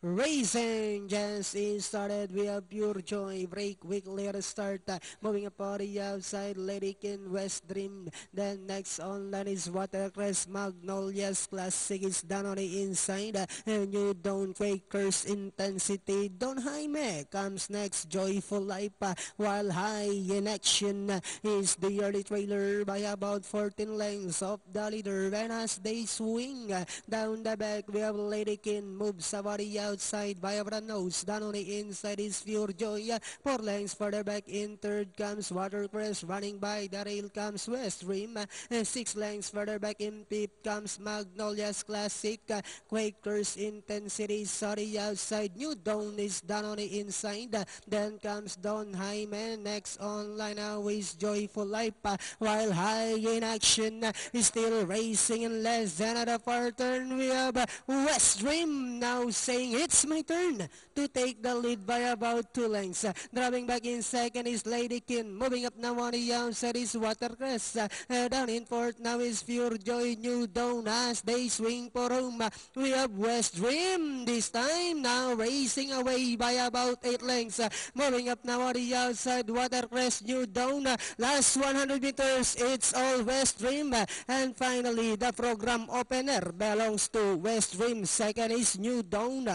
Racing just is started. We have Pure Joy break weekly start. Moving up on the outside, Ladikin West Dream. Then next online is Watercrest Magnolias Classic is down on the inside. And you don't Quakers Intensity. Don Jaime comes next. Joyful Life. While High in Action is the early trailer by about 14 lengths of the leader. And as they swing down the back, we have Ladykin moves about the outside by the nose. Down on the inside is Pure Joy. 4 lengths further back in third comes Watercrest. Running by the rail comes West Rim. 6 lengths further back in fifth comes Magnolias Classic. Quakers Intensity on the outside. New Dawn is down on the inside. Then comes Don Jaime. Next online now is Joyful Life. While High in Action is still racing in less than at a far turn. We have West Rim now saying it's my turn to take the lead by about 2 lengths. Dropping back in second is Ladykin. Moving up now on the outside is Watercrest. Down in fourth now is Pure Joy. New Dawn as they swing for home. We have West Rim this time now racing away by about 8 lengths. Moving up now on the outside, Watercrest, New Dawn. Last 100 meters, it's all West Rim. And finally, the program opener belongs to West Rim. Second is New Dawn.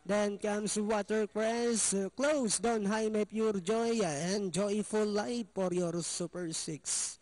Then comes Watercrest, close Don Jaime, Pure Joy, and Joyful Life for your Super 6.